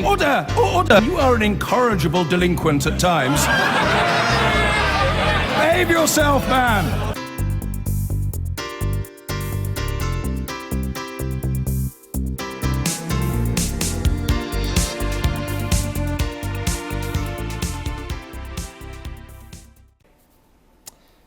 Order! Order! You are an incorrigible delinquent at times. Behave yourself, man!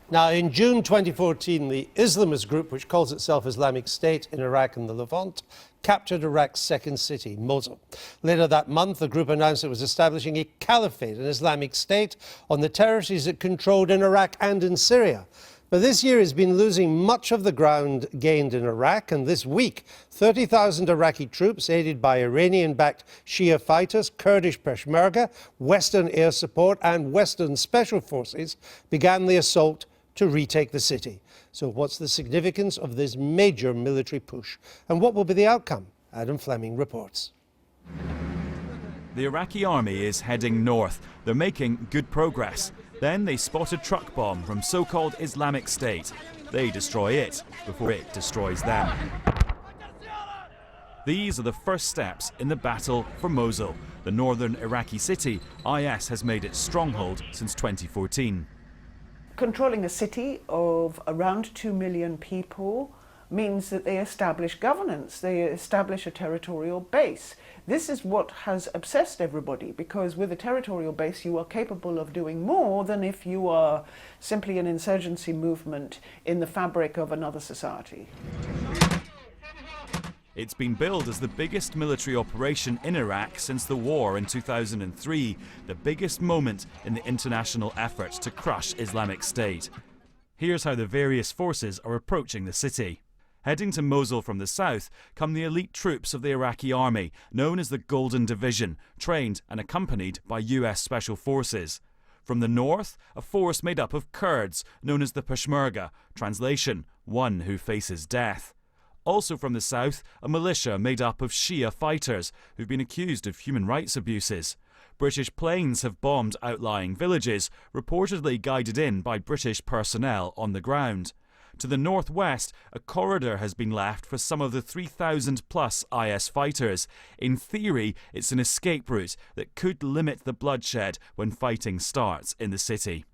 Now, in June 2014, the Islamist group, which calls itself Islamic State in Iraq and the Levant, captured Iraq's second city, Mosul. Later that month, the group announced it was establishing a caliphate, an Islamic State, on the territories it controlled in Iraq and in Syria. But this year has been losing much of the ground gained in Iraq, and this week, 30,000 Iraqi troops, aided by Iranian-backed Shia fighters, Kurdish Peshmerga, Western air support and Western special forces, began the assault to retake the city. So what's the significance of this major military push? And what will be the outcome? Adam Fleming reports. The Iraqi army is heading north. They're making good progress. Then they spot a truck bomb from so-called Islamic State. They destroy it before it destroys them. These are the first steps in the battle for Mosul, the northern Iraqi city IS has made its stronghold since 2014. Controlling a city of around 2 million people means that they establish governance, they establish a territorial base. This is what has obsessed everybody, because with a territorial base you are capable of doing more than if you are simply an insurgency movement in the fabric of another society. It's been billed as the biggest military operation in Iraq since the war in 2003, the biggest moment in the international effort to crush Islamic State. Here's how the various forces are approaching the city. Heading to Mosul from the south come the elite troops of the Iraqi army, known as the Golden Division, trained and accompanied by US Special Forces. From the north, a force made up of Kurds, known as the Peshmerga, translation, one who faces death. Also from the south, a militia made up of Shia fighters who've been accused of human rights abuses. British planes have bombed outlying villages, reportedly guided in by British personnel on the ground. To the northwest, a corridor has been left for some of the 3,000 plus IS fighters. In theory, it's an escape route that could limit the bloodshed when fighting starts in the city.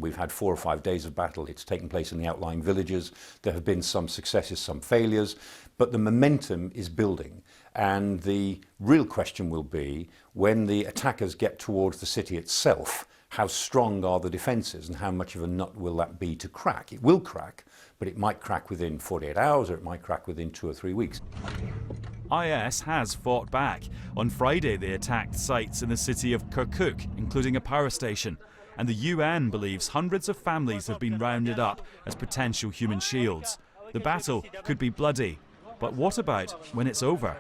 We've had 4 or 5 days of battle. It's taken place in the outlying villages. There have been some successes, some failures, but the momentum is building. And the real question will be, when the attackers get towards the city itself, how strong are the defences and how much of a nut will that be to crack? It will crack, but it might crack within 48 hours or it might crack within 2 or 3 weeks. IS has fought back. On Friday, they attacked sites in the city of Kirkuk, including a power station. And the UN believes hundreds of families have been rounded up as potential human shields. The battle could be bloody, but what about when it's over?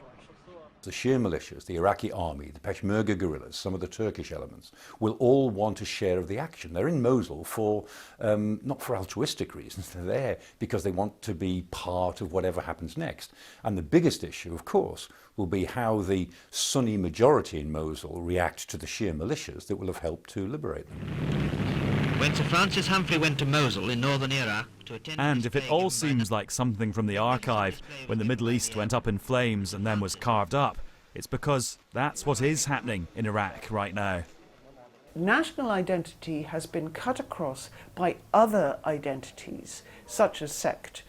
The Shia militias, the Iraqi army, the Peshmerga guerrillas, some of the Turkish elements, will all want a share of the action. They're in Mosul for, not for altruistic reasons, they're there because they want to be part of whatever happens next. And the biggest issue, of course, will be how the Sunni majority in Mosul react to the Shia militias that will have helped to liberate them. When Sir Francis Humphrey went to Mosul in northern Iraq to attend... And if it all seems like something from the archive, when the Middle East went up in flames and then was carved up, it's because that's what is happening in Iraq right now. National identity has been cut across by other identities, such as sect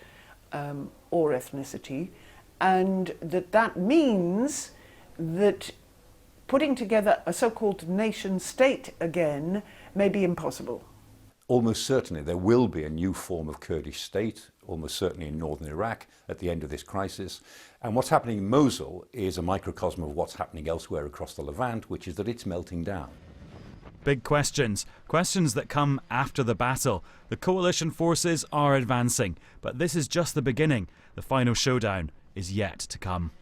or ethnicity, and that means that putting together a so-called nation-state again may be impossible. Almost certainly there will be a new form of Kurdish state, almost certainly in northern Iraq at the end of this crisis. And what's happening in Mosul is a microcosm of what's happening elsewhere across the Levant, which is that it's melting down. Big questions, questions that come after the battle. The coalition forces are advancing, but this is just the beginning. The final showdown is yet to come.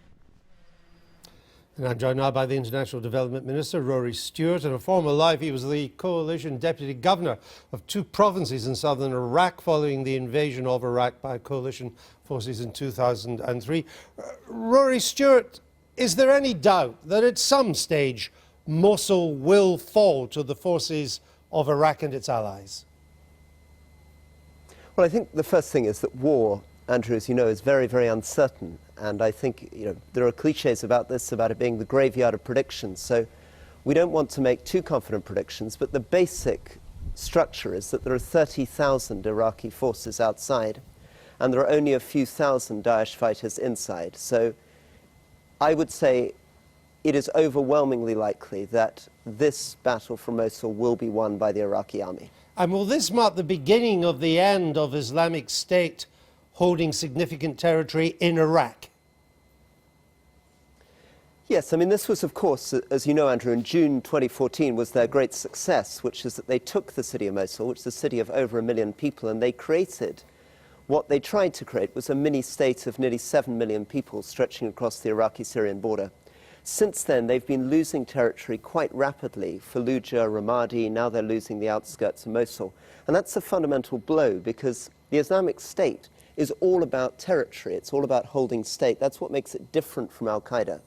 And I'm joined now by the International Development Minister, Rory Stewart. In a former life, he was the coalition deputy governor of 2 provinces in southern Iraq following the invasion of Iraq by coalition forces in 2003. Rory Stewart, is there any doubt that at some stage Mosul will fall to the forces of Iraq and its allies? Well, I think the first thing is that war Andrew, as you know, is very, very uncertain. And I think, there are cliches about this, about it being the graveyard of predictions. So we don't want to make too confident predictions, but the basic structure is that there are 30,000 Iraqi forces outside, and there are only a few thousand Daesh fighters inside. So I would say it is overwhelmingly likely that this battle for Mosul will be won by the Iraqi army. And will this mark the beginning of the end of Islamic State holding significant territory in Iraq? Yes, I mean, this was, of course, as you know, Andrew, in June 2014 was their great success, which is that they took the city of Mosul, which is a city of over 1 million people, and they created, what they tried to create was a mini-state of nearly 7 million people stretching across the Iraqi-Syrian border. Since then, they've been losing territory quite rapidly. Fallujah, Ramadi, now they're losing the outskirts of Mosul. And that's a fundamental blow because the Islamic State is all about territory. It's all about holding state. That's what makes it different from Al-Qaeda.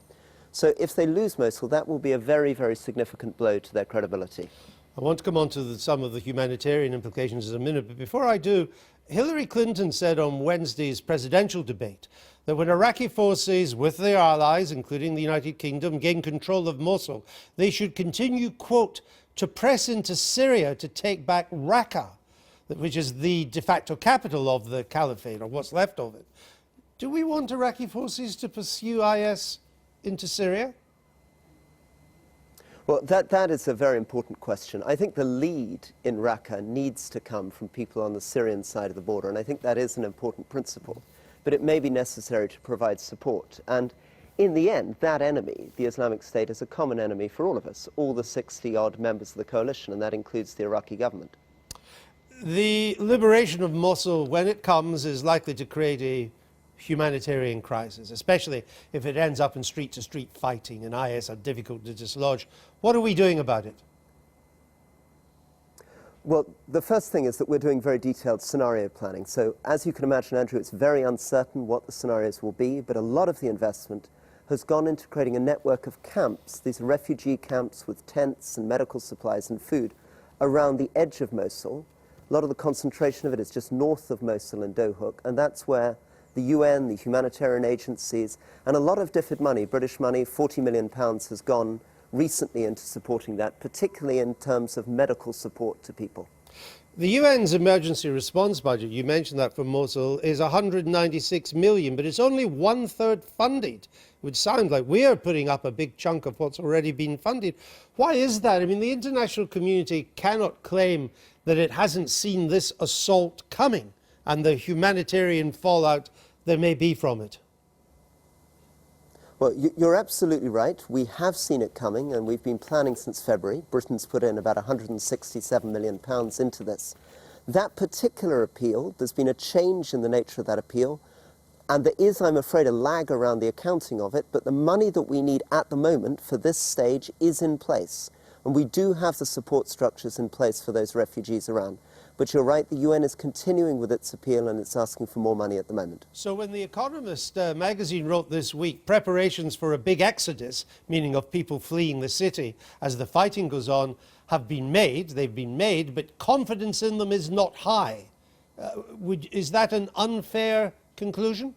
So if they lose Mosul, that will be a very, very significant blow to their credibility. I want to come on to some of the humanitarian implications in a minute, but before I do, Hillary Clinton said on Wednesday's presidential debate that when Iraqi forces with their allies, including the United Kingdom, gain control of Mosul, they should continue, quote, to press into Syria to take back Raqqa, which is the de facto capital of the caliphate, or what's left of it. Do we want Iraqi forces to pursue IS into Syria? Well, that is a very important question. I think the lead in Raqqa needs to come from people on the Syrian side of the border, and I think that is an important principle. But it may be necessary to provide support. And in the end, that enemy, the Islamic State, is a common enemy for all of us, all the 60-odd members of the coalition, and that includes the Iraqi government. The liberation of Mosul, when it comes, is likely to create a humanitarian crisis, especially if it ends up in street-to-street fighting and IS are difficult to dislodge. What are we doing about it? Well, the first thing is that we're doing very detailed scenario planning. So as you can imagine, Andrew, it's very uncertain what the scenarios will be, but a lot of the investment has gone into creating a network of camps. These are refugee camps with tents and medical supplies and food around the edge of Mosul. A lot of the concentration of it is just north of Mosul and Dohuk, and that's where the UN, the humanitarian agencies, and a lot of different money, British money, £40 million has gone recently into supporting that, particularly in terms of medical support to people. The UN's emergency response budget, you mentioned that for Mosul, is 196 million, but it's only 1/3 funded. It would sound like we are putting up a big chunk of what's already been funded. Why is that? I mean, the international community cannot claim that it hasn't seen this assault coming and the humanitarian fallout there may be from it. Well, you're absolutely right. We have seen it coming, and we've been planning since February. Britain's put in about £167 million into this. That particular appeal, there's been a change in the nature of that appeal, and there is, I'm afraid, a lag around the accounting of it, but the money that we need at the moment for this stage is in place. And we do have the support structures in place for those refugees around. But you're right, the UN is continuing with its appeal and it's asking for more money at the moment. So when The Economist magazine wrote this week, preparations for a big exodus, meaning of people fleeing the city as the fighting goes on, have been made, they've been made, but confidence in them is not high. Is that an unfair conclusion?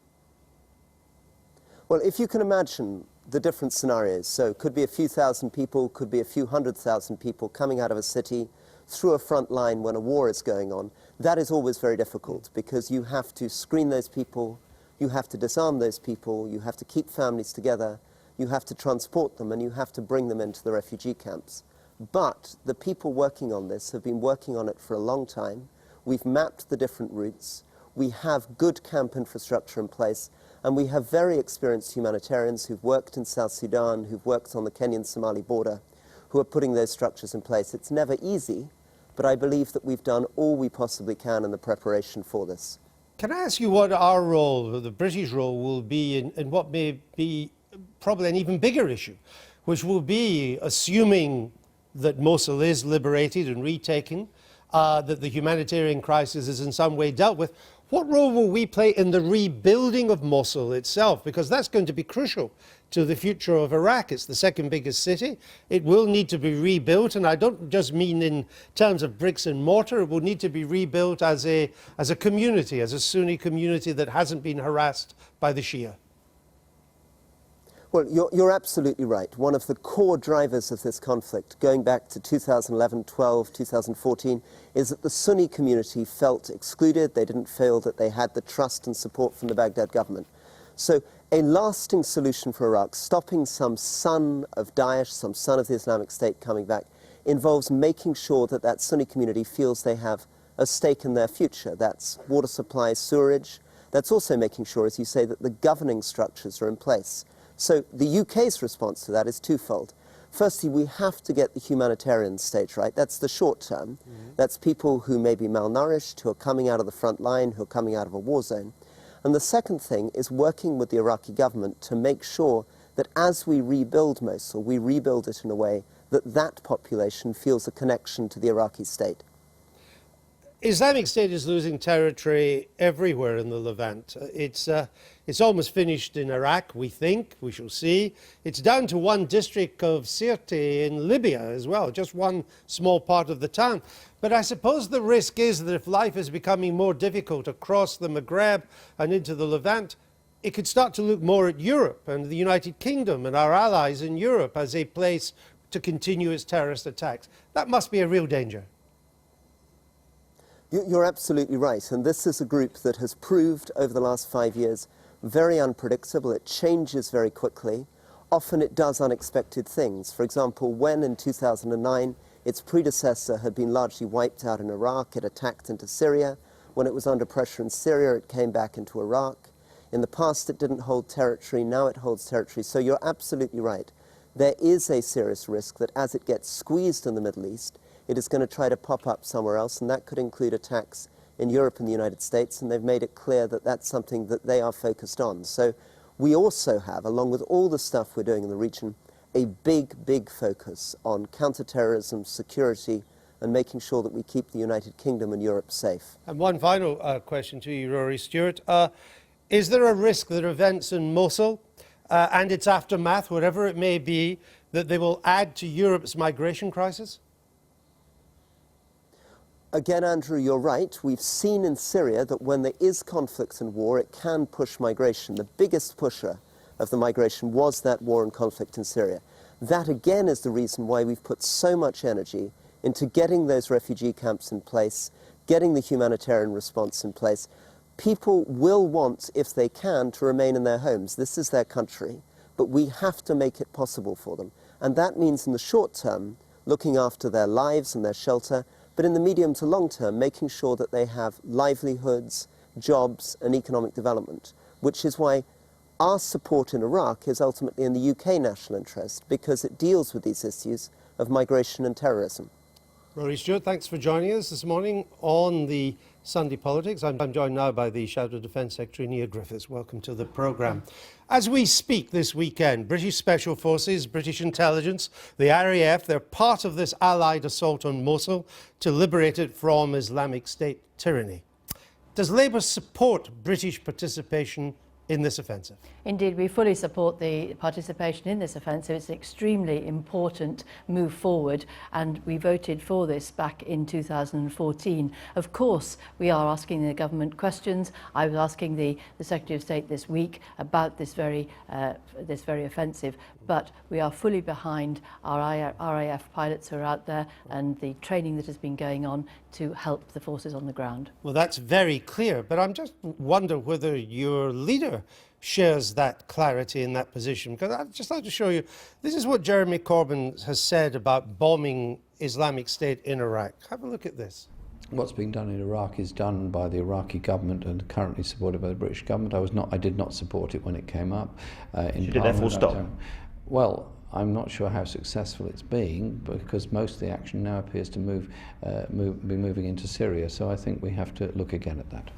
Well, if you can imagine the different scenarios, so it could be a few thousand people, could be a few 100,000 people coming out of a city through a front line when a war is going on, that is always very difficult because you have to screen those people, you have to disarm those people, you have to keep families together, you have to transport them, and you have to bring them into the refugee camps. But the people working on this have been working on it for a long time. We've mapped the different routes. We have good camp infrastructure in place, and we have very experienced humanitarians who've worked in South Sudan, who've worked on the Kenyan-Somali border, who are putting those structures in place. It's never easy, but I believe that we've done all we possibly can in the preparation for this. Can I ask you what our role, the British role, will be in what may be probably an even bigger issue, which will be assuming that Mosul is liberated and retaken, that the humanitarian crisis is in some way dealt with. What role will we play in the rebuilding of Mosul itself? Because that's going to be crucial to the future of Iraq. It's the second biggest city. It will need to be rebuilt, and I don't just mean in terms of bricks and mortar. It will need to be rebuilt as a community, as a Sunni community that hasn't been harassed by the Shia. Well, you're absolutely right. One of the core drivers of this conflict, going back to 2011, 12, 2014, is that the Sunni community felt excluded. They didn't feel that they had the trust and support from the Baghdad government. So a lasting solution for Iraq, stopping some son of Daesh, some son of the Islamic State coming back, involves making sure that that Sunni community feels they have a stake in their future. That's water supply, sewerage. That's also making sure, as you say, that the governing structures are in place. So the UK's response to that is twofold. Firstly, we have to get the humanitarian stage right. That's the short term. That's people who may be malnourished, who are coming out of the front line, who are coming out of a war zone. And the second thing is working with the Iraqi government to make sure that as we rebuild Mosul, we rebuild it in a way that that population feels a connection to the Iraqi state. Islamic State is losing territory everywhere in the Levant. It's almost finished in Iraq, we think. We shall see. It's down to one district of Sirte in Libya as well, just one small part of the town. But I suppose the risk is that if life is becoming more difficult across the Maghreb and into the Levant, it could start to look more at Europe and the United Kingdom and our allies in Europe as a place to continue its terrorist attacks. That must be a real danger. You're absolutely right, and this is a group that has proved over the last 5 years very unpredictable. It changes very quickly. Often it does unexpected things. For example, when in 2009 its predecessor had been largely wiped out in Iraq, it attacked into Syria. When it was under pressure in Syria, it came back into Iraq. In the past, it didn't hold territory. Now it holds territory. So you're absolutely right. There is a serious risk that as it gets squeezed in the Middle East, it is going to try to pop up somewhere else, and that could include attacks in Europe and the United States, and they've made it clear that that's something that they are focused on. So we also have, along with all the stuff we're doing in the region, a big focus on counterterrorism, security, and making sure that we keep the United Kingdom and Europe safe. And one final question to you, Rory Stewart. Is there a risk that events in Mosul and its aftermath, whatever it may be, that they will add to Europe's migration crisis? Again, Andrew, you're right. We've seen in Syria that when there is conflict and war, it can push migration. The biggest pusher of the migration was that war and conflict in Syria. That, again, is the reason why we've put so much energy into getting those refugee camps in place, getting the humanitarian response in place. People will want, if they can, to remain in their homes. This is their country, but we have to make it possible for them. And that means in the short term, looking after their lives and their shelter, but in the medium to long term, making sure that they have livelihoods, jobs, and economic development, which is why our support in Iraq is ultimately in the UK national interest, because it deals with these issues of migration and terrorism. Rory Stewart, thanks for joining us this morning on the Sunday Politics. I'm joined now by the Shadow Defence Secretary, Nia Griffiths. Welcome to the programme. As we speak this weekend, British Special Forces, British Intelligence, the RAF, they're part of this Allied assault on Mosul to liberate it from Islamic State tyranny. Does Labour support British participation in this offensive? Indeed, we fully support the participation in this offensive. It's an extremely important move forward, and we voted for this back in 2014. Of course, we are asking the government questions. I was asking the Secretary of State this week about this very offensive, but we are fully behind our RAF pilots who are out there and the training that has been going on to help the forces on the ground. Well, that's very clear, but I'm just wonder whether your leader shares that clarity in that position, because I'd just like to show you, this is what Jeremy Corbyn has said about bombing Islamic State in Iraq. Have a look at this. What's being done in Iraq is done by the Iraqi government and currently supported by the British government. I did not support it when it came up. You did therefore stop? Well, I'm not sure how successful it's being, because most of the action now appears to be moving into Syria. So I think we have to look again at that.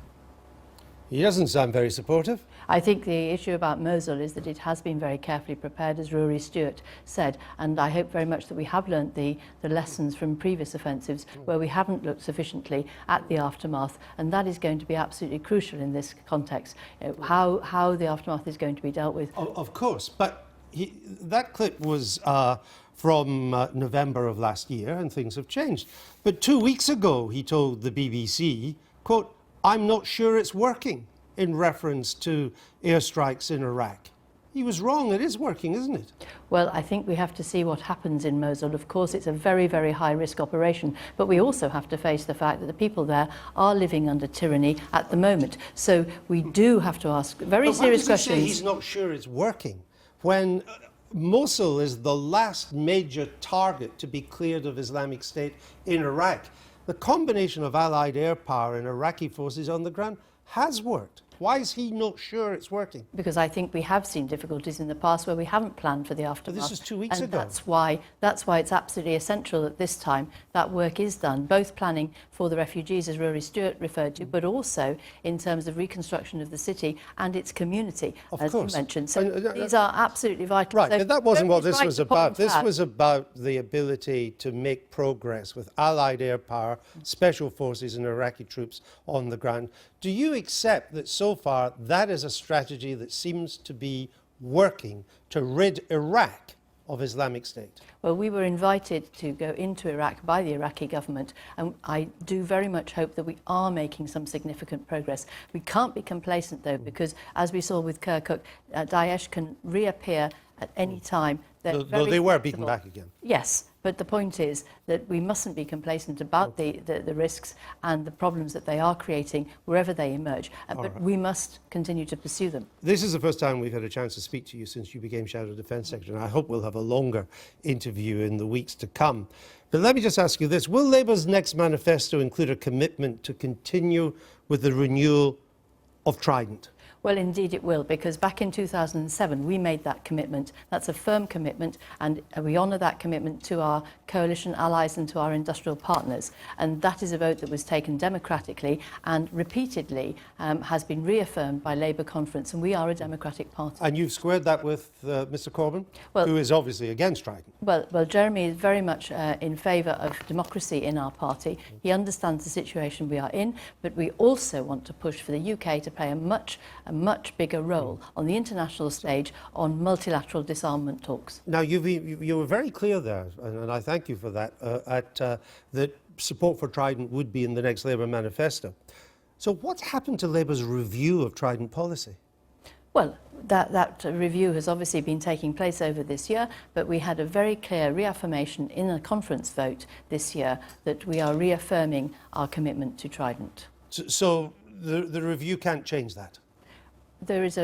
He doesn't sound very supportive. I think the issue about Mosul is that it has been very carefully prepared, as Rory Stewart said, and I hope very much that we have learnt the lessons from previous offensives where we haven't looked sufficiently at the aftermath, and that is going to be absolutely crucial in this context, how the aftermath is going to be dealt with. Of course, but that clip was from November of last year, and things have changed. But 2 weeks ago, he told the BBC, quote, "I'm not sure it's working," in reference to airstrikes in Iraq. He was wrong. It is working, isn't it? Well, I think we have to see what happens in Mosul. Of course, it's a very, very high-risk operation, but we also have to face the fact that the people there are living under tyranny at the moment. So we do have to ask very serious questions. Why does he say he's not sure it's working when Mosul is the last major target to be cleared of Islamic State in Iraq? The combination of Allied air power and Iraqi forces on the ground has worked. Why is he not sure it's working? Because I think we have seen difficulties in the past where we haven't planned for the aftermath. But this is 2 weeks and ago. That's why it's absolutely essential that this time that work is done, both planning for the refugees, as Rory Stewart referred to, but also in terms of reconstruction of the city and its community, as you mentioned. So these are absolutely vital. Right, so but that wasn't what this right was to about. point This out. was about the ability to make progress with Allied air power, special forces and Iraqi troops on the ground. Do you accept that so far that is a strategy that seems to be working to rid Iraq of Islamic State? Well, we were invited to go into Iraq by the Iraqi government, and I do very much hope that we are making some significant progress. We can't be complacent, though, because as we saw with Kirkuk, Daesh can reappear at any time. Though they were beaten back again. Yes, but the point is that we mustn't be complacent about the risks and the problems that they are creating wherever they emerge, but we must continue to pursue them. This is the first time we've had a chance to speak to you since you became Shadow Defence Secretary, and I hope we'll have a longer interview in the weeks to come. But let me just ask you this. Will Labour's next manifesto include a commitment to continue with the renewal of Trident? Well, indeed it will, because back in 2007 we made that commitment. That's a firm commitment, and we honour that commitment to our coalition allies and to our industrial partners. And that is a vote that was taken democratically and repeatedly has been reaffirmed by Labour Conference, and we are a democratic party. And you've squared that with Mr Corbyn, well, who is obviously against Trident. Well, Jeremy is very much in favour of democracy in our party. He understands the situation we are in, but we also want to push for the UK to play a much bigger role on the international stage on multilateral disarmament talks. Now, you were very clear there, and I thank you for that, that support for Trident would be in the next Labour manifesto. So what's happened to Labour's review of Trident policy? Well, that review has obviously been taking place over this year, but we had a very clear reaffirmation in a conference vote this year that we are reaffirming our commitment to Trident. So the review can't change that? There is,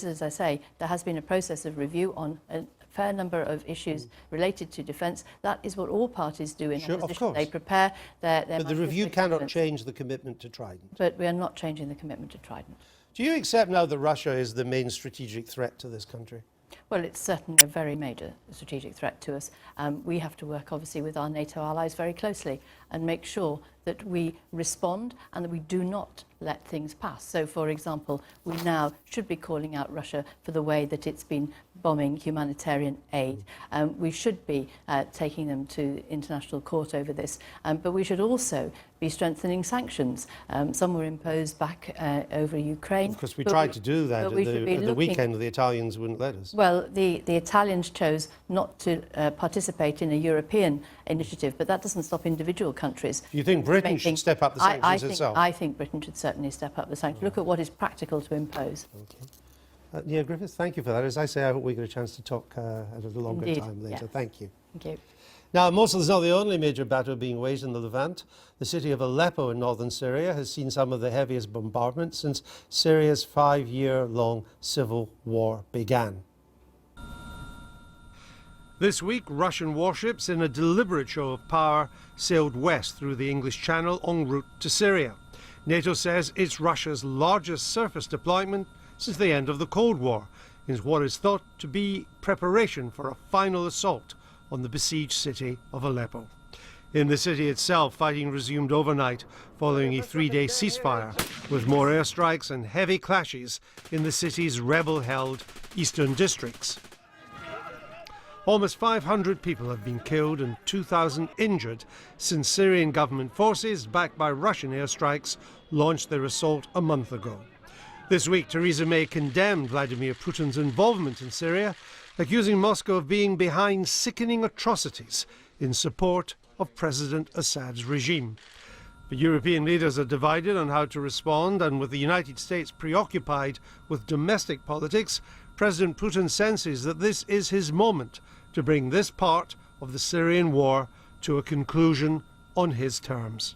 as I say, there has been a process of review on a fair number of issues related to defence. That is what all parties do in opposition. Of course. They prepare their But the review cannot change the commitment to Trident. But we are not changing the commitment to Trident. Do you accept now that Russia is the main strategic threat to this country? Well, it's certainly a very major strategic threat to us. We have to work, obviously, with our NATO allies very closely and make sure that we respond and that we do not let things pass. So, for example, we now should be calling out Russia for the way that it's been bombing humanitarian aid. We should be taking them to international court over this, but we should also be strengthening sanctions. Some were imposed back over Ukraine. Of course, we tried to do that at the weekend. The Italians wouldn't let us. Well, the Italians chose not to participate in a European initiative, but that doesn't stop individual countries. Do you think Britain should step up the sanctions itself? I think Britain should certainly step up the sanctions. Look at what is practical to impose. Okay. Neil Griffiths, thank you for that. As I say, I hope we get a chance to talk at a longer time later. Yeah. Thank you. Thank you. Now, Mosul is not the only major battle being waged in the Levant. The city of Aleppo in northern Syria has seen some of the heaviest bombardments since Syria's 5-year-long civil war began. This week, Russian warships, in a deliberate show of power, sailed west through the English Channel en route to Syria. NATO says it's Russia's largest surface deployment since the end of the Cold War, in what is thought to be preparation for a final assault on the besieged city of Aleppo. In the city itself, fighting resumed overnight following a 3-day ceasefire, with more airstrikes and heavy clashes in the city's rebel-held eastern districts. Almost 500 people have been killed and 2,000 injured since Syrian government forces, backed by Russian airstrikes, launched their assault a month ago. This week, Theresa May condemned Vladimir Putin's involvement in Syria, accusing Moscow of being behind sickening atrocities in support of President Assad's regime. But European leaders are divided on how to respond, and with the United States preoccupied with domestic politics, President Putin senses that this is his moment to bring this part of the Syrian war to a conclusion on his terms.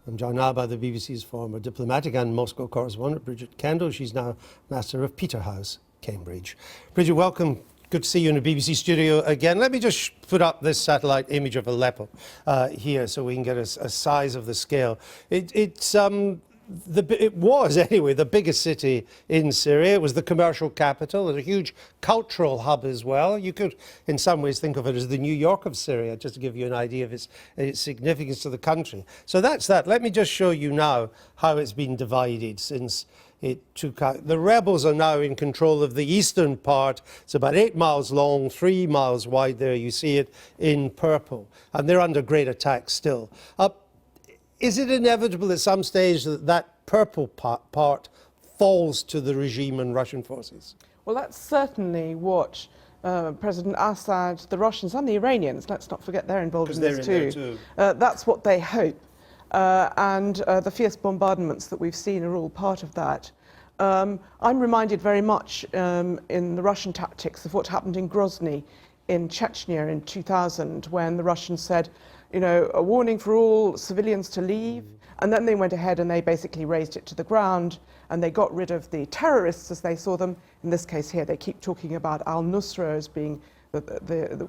I'm joined now by the BBC's former diplomatic and Moscow correspondent, Bridget Kendall. She's now Master of Peterhouse, Cambridge. Bridget, welcome. Good to see you in the BBC studio again. Let me just put up this satellite image of Aleppo here so we can get a size of the scale. It was, anyway, the biggest city in Syria. It was the commercial capital. It was a huge cultural hub as well. You could, in some ways, think of it as the New York of Syria, just to give you an idea of its significance to the country. So that's that. Let me just show you now how it's been divided since it took out. The rebels are now in control of the eastern part. It's about 8 miles long, 3 miles wide there. You see it in purple. And they're under great attack still. Is it inevitable at some stage that that purple part falls to the regime and Russian forces? Well, that's certainly what President Assad, the Russians and the Iranians, let's not forget they're involved in this too. That's what they hope. And the fierce bombardments that we've seen are all part of that. I'm reminded very much in the Russian tactics of what happened in Grozny in Chechnya in 2000, when the Russians said, you know, a warning for all civilians to leave. And then they went ahead and they basically razed it to the ground, and they got rid of the terrorists as they saw them. In this case here, they keep talking about al-Nusra as being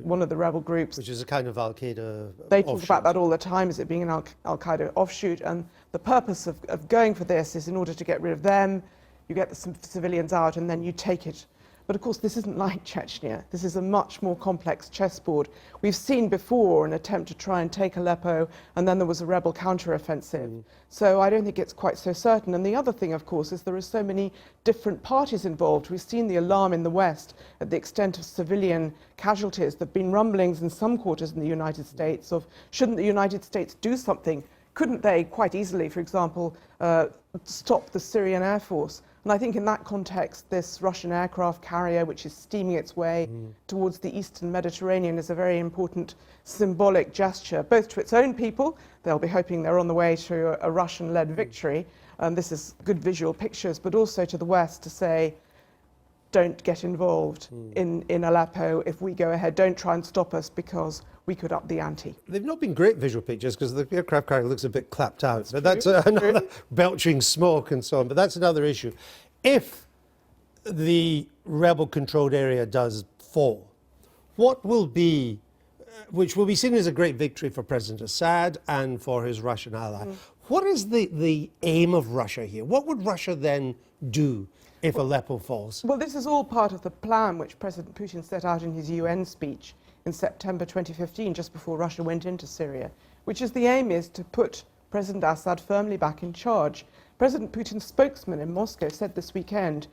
one of the rebel groups. Which is a kind of Al-Qaeda They talk about that all the time, as it being an Al-Qaeda offshoot. And the purpose of going for this is in order to get rid of them, you get the civilians out, and then you take it. But of course, this isn't like Chechnya. This is a much more complex chessboard. We've seen before an attempt to try and take Aleppo, and then there was a rebel counteroffensive. So I don't think it's quite so certain. And the other thing, of course, is there are so many different parties involved. We've seen the alarm in the West at the extent of civilian casualties. There have been rumblings in some quarters in the United States of, shouldn't the United States do something? Couldn't they quite easily, for example, stop the Syrian Air Force? And I think in that context, this Russian aircraft carrier, which is steaming its way towards the eastern Mediterranean, is a very important symbolic gesture, both to its own people. They'll be hoping they're on the way to a Russian-led victory. And this is good visual pictures, but also to the West to say, don't get involved in Aleppo. If we go ahead, don't try and stop us, because we could up the ante. They've not been great visual pictures because the aircraft carrier looks a bit clapped out. But that's another belching smoke and so on. But that's another issue. If the rebel-controlled area does fall, what will be, which will be seen as a great victory for President Assad and for his Russian ally, what is the aim of Russia here? What would Russia then do if Aleppo falls? Well, this is all part of the plan which President Putin set out in his UN speech in September 2015, just before Russia went into Syria, which is the aim is to put President Assad firmly back in charge. President Putin's spokesman in Moscow said this weekend,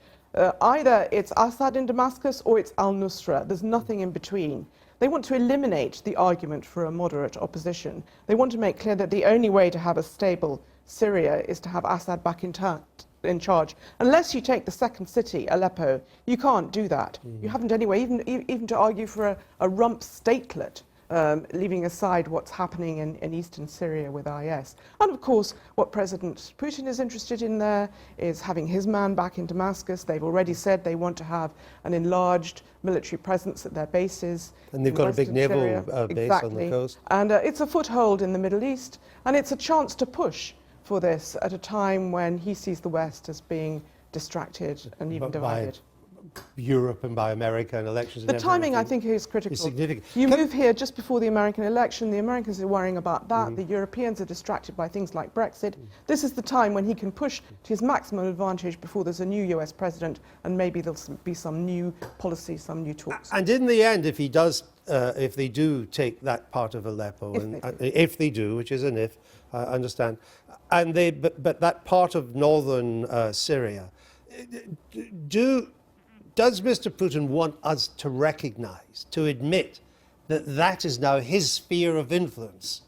either it's Assad in Damascus or it's al-Nusra. There's nothing in between. They want to eliminate the argument for a moderate opposition. They want to make clear that the only way to have a stable Syria is to have Assad back in charge. Unless you take the second city, Aleppo, you can't do that. You haven't anyway, even to argue for a rump statelet, leaving aside what's happening in eastern Syria with IS. And of course, what President Putin is interested in there is having his man back in Damascus. They've already said they want to have an enlarged military presence at their bases. And they've got a big naval base on the coast. And it's a foothold in the Middle East, and it's a chance to push for this at a time when he sees the West as being distracted and even divided. Europe and by America and elections. The and timing, I everything think, is critical. is significant. You move here just before the American election. The Americans are worrying about that. The Europeans are distracted by things like Brexit. This is the time when he can push to his maximum advantage before there's a new US president, and maybe there'll be some new policy, some new talks. And in the end, if he does, if they do take that part of Aleppo, if they do, which is an if, I understand, and but that part of northern Syria, does Mr. Putin want us to recognize, to admit that that is now his sphere of influence?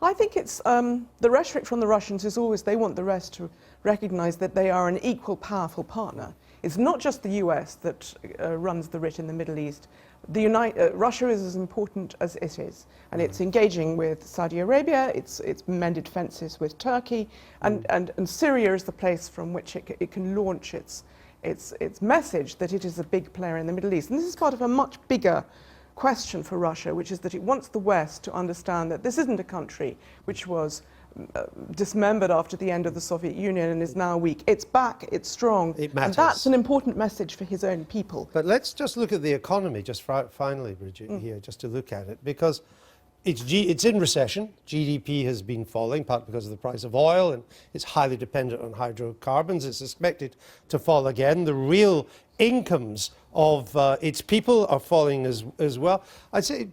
I think it's the rhetoric from the Russians is always they want the rest to recognize that they are an equal, powerful partner. It's not just the US that runs the writ in the Middle East. Russia is as important as it is, and it's engaging with Saudi Arabia, it's mended fences with Turkey, and Syria is the place from which it can launch its message that it is a big player in the Middle East. And this is part of a much bigger question for Russia, which is that it wants the West to understand that this isn't a country which was dismembered after the end of the Soviet Union and is now weak. It's back, it's strong. It matters. And that's an important message for his own people. But let's just look at the economy, just finally, Bridget, here, just to look at it, because it's in recession. GDP has been falling, partly because of the price of oil, and it's highly dependent on hydrocarbons. It's expected to fall again. The real incomes of its people are falling as well. I'd say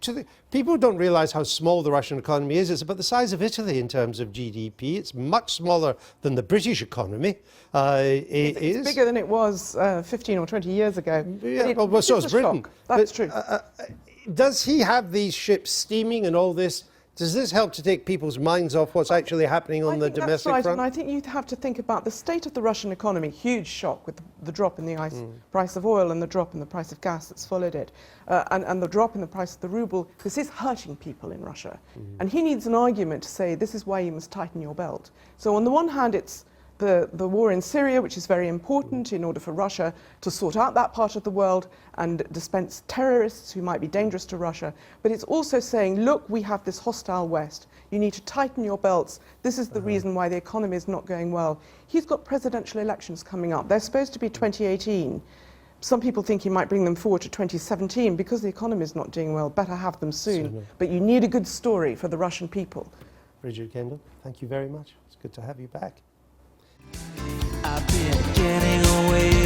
people don't realize how small the Russian economy is. It's about the size of Italy in terms of GDP. It's much smaller than the British economy. It's bigger than it was 15 or 20 years ago. Yeah, well, so is Britain. That's true. Does he have these ships steaming and all this? Does this help to take people's minds off what's actually happening on the domestic that's right, front? and I think you have to think about the state of the Russian economy. Huge shock with the drop in the price of oil and the drop in the price of gas that's followed it, and the drop in the price of the ruble. This is hurting people in Russia, and he needs an argument to say this is why you must tighten your belt. So on the one hand, it's the war in Syria, which is very important in order for Russia to sort out that part of the world and dispense terrorists who might be dangerous to Russia. But it's also saying, look, we have this hostile West. You need to tighten your belts. This is the reason why the economy is not going well. He's got presidential elections coming up. They're supposed to be 2018. Some people think he might bring them forward to 2017 because the economy is not doing well. Better have them soon. But you need a good story for the Russian people. Bridget Kendall, thank you very much. It's good to have you back. I've been getting away